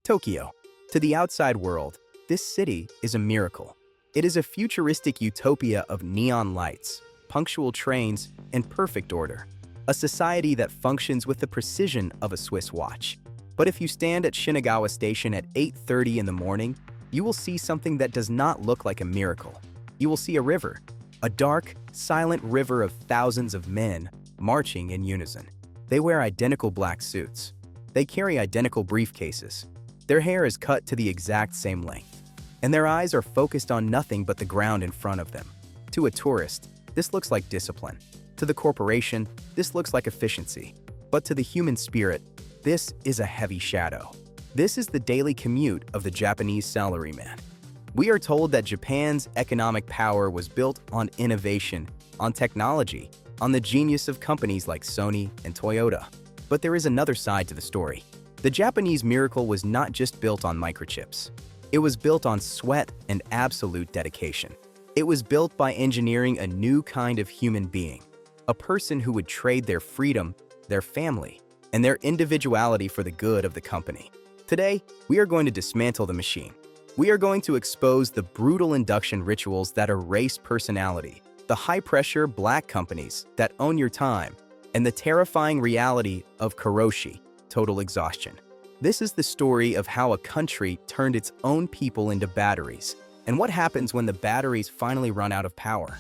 Tokyo. To the outside world, this city is a miracle. It is a futuristic utopia of neon lights, punctual trains, and perfect order. A society that functions with the precision of a Swiss watch. But if you stand at Shinagawa Station at 8:30 in the morning, you will see something that does not look like a miracle. You will see a river, a dark, silent river of thousands of men marching in unison. They wear identical black suits. They carry identical briefcases. Their hair is cut to the exact same length, and their eyes are focused on nothing but the ground in front of them. To a tourist, this looks like discipline. To the corporation, this looks like efficiency. But to the human spirit, this is a heavy shadow. This is the daily commute of the Japanese salaryman. We are told that Japan's economic power was built on innovation, on technology, on the genius of companies like Sony and Toyota. But there is another side to the story. The Japanese miracle was not just built on microchips. It was built on sweat and absolute dedication. It was built by engineering a new kind of human being, a person who would trade their freedom, their family, and their individuality for the good of the company. Today, we are going to dismantle the machine. We are going to expose the brutal induction rituals that erase personality, the high-pressure black companies that own your time, and the terrifying reality of Karoshi, total exhaustion. This is the story of how a country turned its own people into batteries, and what happens when the batteries finally run out of power.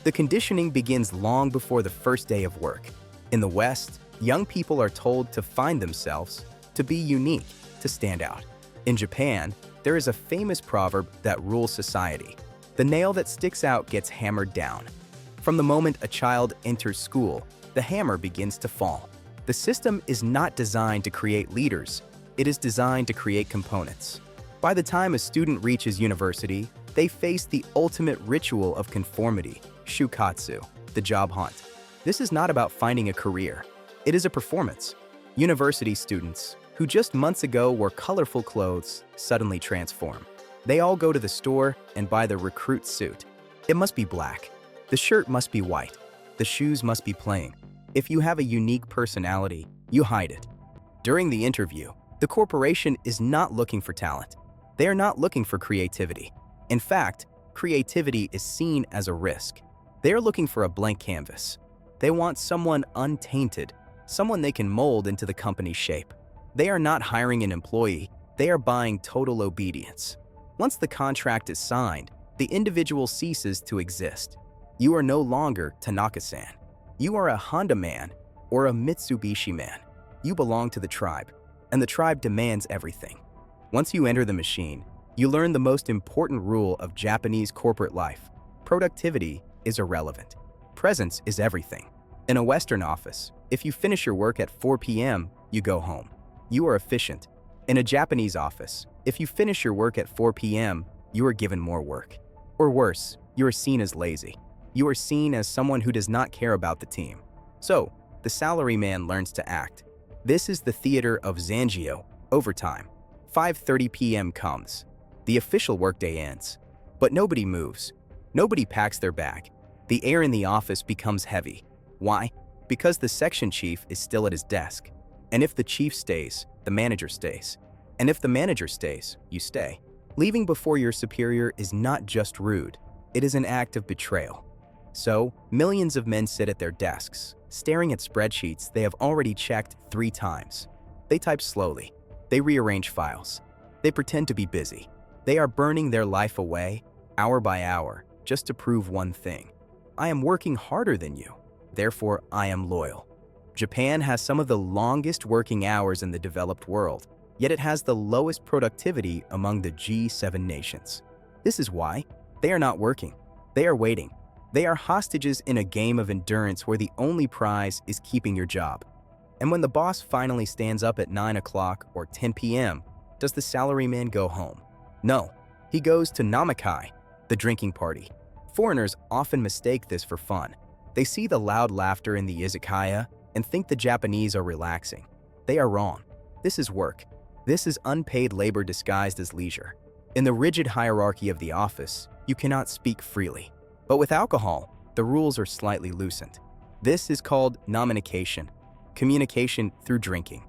The conditioning begins long before the first day of work. In the West, young people are told to find themselves, to be unique, to stand out. In Japan, there is a famous proverb that rules society. The nail that sticks out gets hammered down. From the moment a child enters school, the hammer begins to fall. The system is not designed to create leaders, it is designed to create components. By the time a student reaches university, they face the ultimate ritual of conformity, shukatsu, the job hunt. This is not about finding a career, it is a performance. University students, who just months ago wore colorful clothes, suddenly transform. They all go to the store and buy the recruit suit. It must be black. The shirt must be white. The shoes must be plain. If you have a unique personality, you hide it. During the interview, the corporation is not looking for talent. They are not looking for creativity. In fact, creativity is seen as a risk. They are looking for a blank canvas. They want someone untainted, someone they can mold into the company's shape. They are not hiring an employee, they are buying total obedience. Once the contract is signed, the individual ceases to exist. You are no longer Tanaka-san. You are a Honda man or a Mitsubishi man. You belong to the tribe, and the tribe demands everything. Once you enter the machine, you learn the most important rule of Japanese corporate life. Productivity is irrelevant. Presence is everything. In a Western office, if you finish your work at 4 p.m., you go home. You are efficient. In a Japanese office, if you finish your work at 4 p.m., you are given more work. Or worse, you are seen as lazy. You are seen as someone who does not care about the team. So, the salaryman learns to act. This is the theater of Zangyo, overtime. 5:30 p.m. comes. The official workday ends. But nobody moves. Nobody packs their bag. The air in the office becomes heavy. Why? Because the section chief is still at his desk. And if the chief stays, the manager stays. And if the manager stays, you stay. Leaving before your superior is not just rude. It is an act of betrayal. So, millions of men sit at their desks, staring at spreadsheets they have already checked 3 times. They type slowly. They rearrange files. They pretend to be busy. They are burning their life away, hour by hour, just to prove one thing. I am working harder than you. Therefore, I am loyal. Japan has some of the longest working hours in the developed world, yet it has the lowest productivity among the G7 nations. This is why they are not working. They are waiting. They are hostages in a game of endurance where the only prize is keeping your job. And when the boss finally stands up at 9 o'clock or 10 p.m., does the salaryman go home? No, he goes to namakai, the drinking party. Foreigners often mistake this for fun. They see the loud laughter in the izakaya and think the Japanese are relaxing. They are wrong. This is work. This is unpaid labor disguised as leisure. In the rigid hierarchy of the office, you cannot speak freely. But with alcohol, the rules are slightly loosened. This is called nominication, communication through drinking.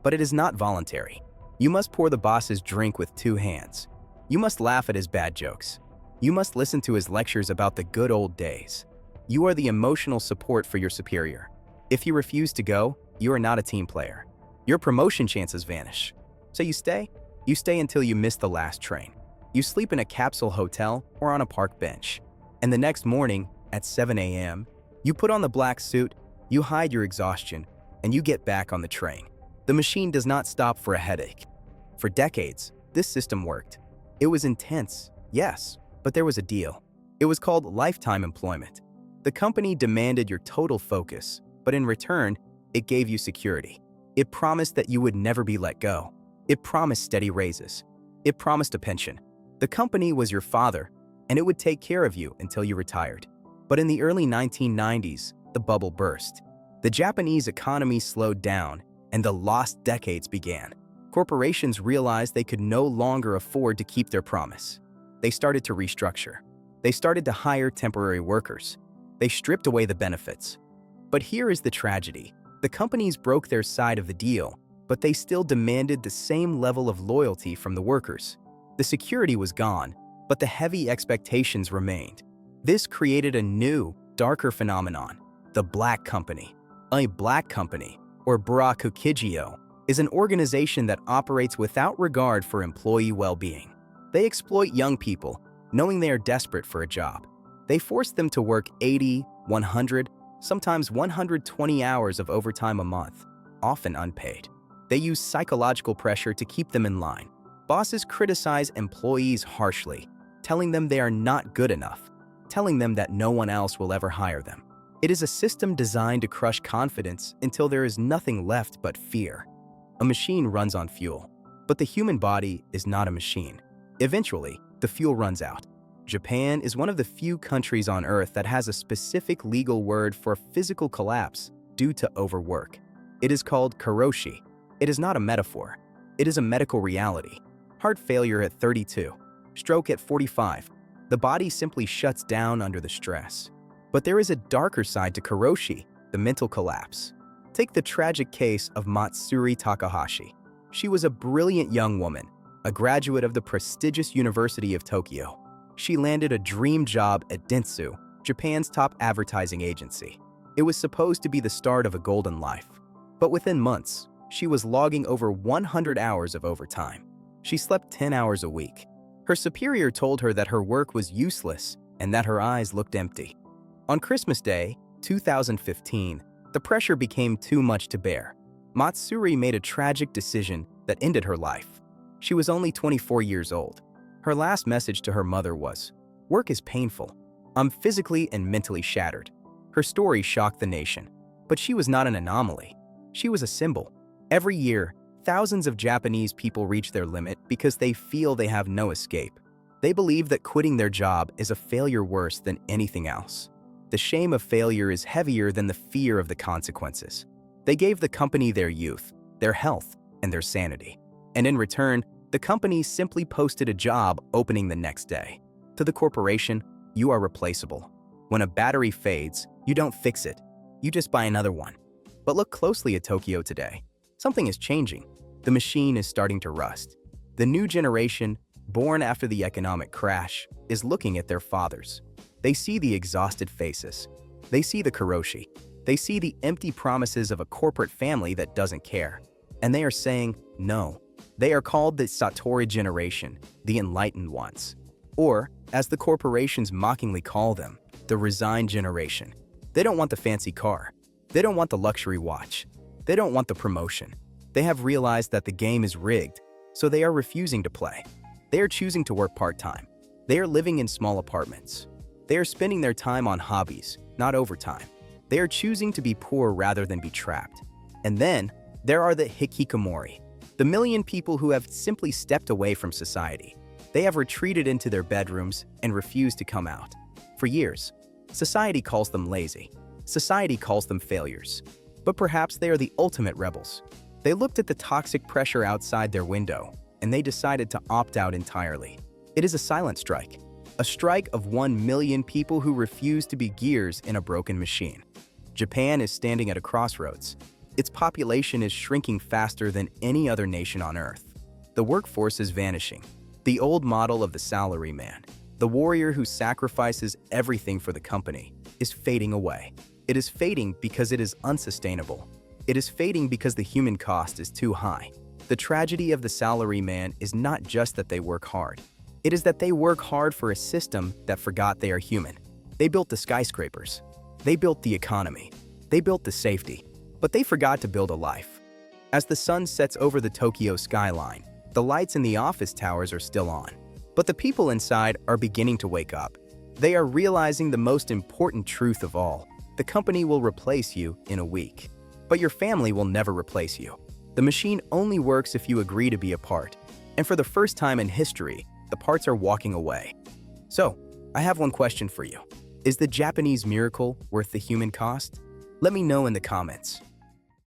But it is not voluntary. You must pour the boss's drink with 2 hands. You must laugh at his bad jokes. You must listen to his lectures about the good old days. You are the emotional support for your superior. If you refuse to go, you are not a team player. Your promotion chances vanish. So you stay? You stay until you miss the last train. You sleep in a capsule hotel or on a park bench. And the next morning, at 7 a.m., you put on the black suit, you hide your exhaustion, and you get back on the train. The machine does not stop for a headache. For decades, this system worked. It was intense, yes, but there was a deal. It was called lifetime employment. The company demanded your total focus, but in return, it gave you security. It promised that you would never be let go. It promised steady raises. It promised a pension. The company was your father, and it would take care of you until you retired. But in the early 1990s, the bubble burst. The Japanese economy slowed down, and the lost decades began. Corporations realized they could no longer afford to keep their promise. They started to restructure. They started to hire temporary workers. They stripped away the benefits. But here is the tragedy. The companies broke their side of the deal, but they still demanded the same level of loyalty from the workers. The security was gone, but the heavy expectations remained. This created a new, darker phenomenon, the black company. A black company, or Burakukijio, is an organization that operates without regard for employee well-being. They exploit young people, knowing they are desperate for a job. They force them to work 80, 100, sometimes 120 hours of overtime a month, often unpaid. They use psychological pressure to keep them in line. Bosses criticize employees harshly, telling them they are not good enough, telling them that no one else will ever hire them. It is a system designed to crush confidence until there is nothing left but fear. A machine runs on fuel, but the human body is not a machine. Eventually, the fuel runs out. Japan is one of the few countries on Earth that has a specific legal word for physical collapse due to overwork. It is called Karoshi. It is not a metaphor. It is a medical reality. Heart failure at 32, stroke at 45. The body simply shuts down under the stress. But there is a darker side to Karoshi, the mental collapse. Take the tragic case of Matsuri Takahashi. She was a brilliant young woman, a graduate of the prestigious University of Tokyo. She landed a dream job at Dentsu, Japan's top advertising agency. It was supposed to be the start of a golden life. But within months, she was logging over 100 hours of overtime. She slept 10 hours a week. Her superior told her that her work was useless and that her eyes looked empty. On Christmas Day, 2015, the pressure became too much to bear. Matsuri made a tragic decision that ended her life. She was only 24 years old. Her last message to her mother was, "Work is painful. I'm physically and mentally shattered." Her story shocked the nation. But she was not an anomaly. She was a symbol. Every year, thousands of Japanese people reach their limit because they feel they have no escape. They believe that quitting their job is a failure worse than anything else. The shame of failure is heavier than the fear of the consequences. They gave the company their youth, their health, and their sanity. And in return, the company simply posted a job opening the next day. To the corporation, you are replaceable. When a battery fades, you don't fix it. You just buy another one. But look closely at Tokyo today. Something is changing. The machine is starting to rust. The new generation, born after the economic crash, is looking at their fathers. They see the exhausted faces. They see the Karoshi. They see the empty promises of a corporate family that doesn't care. And they are saying, no. They are called the Satori generation, the enlightened ones. Or, as the corporations mockingly call them, the resigned generation. They don't want the fancy car. They don't want the luxury watch. They don't want the promotion. They have realized that the game is rigged, so they are refusing to play. They are choosing to work part-time. They are living in small apartments. They are spending their time on hobbies, not overtime. They are choosing to be poor rather than be trapped. And then, there are the hikikomori, the million people who have simply stepped away from society. They have retreated into their bedrooms and refused to come out. For years, society calls them lazy. Society calls them failures. But perhaps they are the ultimate rebels. They looked at the toxic pressure outside their window, and they decided to opt out entirely. It is a silent strike. A strike of 1 million people who refuse to be gears in a broken machine. Japan is standing at a crossroads. Its population is shrinking faster than any other nation on Earth. The workforce is vanishing. The old model of the salaryman, the warrior who sacrifices everything for the company, is fading away. It is fading because it is unsustainable. It is fading because the human cost is too high. The tragedy of the salaryman is not just that they work hard. It is that they work hard for a system that forgot they are human. They built the skyscrapers. They built the economy. They built the safety. But they forgot to build a life. As the sun sets over the Tokyo skyline, the lights in the office towers are still on. But the people inside are beginning to wake up. They are realizing the most important truth of all. The company will replace you in a week. But your family will never replace you. The machine only works if you agree to be a part. And for the first time in history, the parts are walking away. So, I have one question for you. Is the Japanese miracle worth the human cost? Let me know in the comments.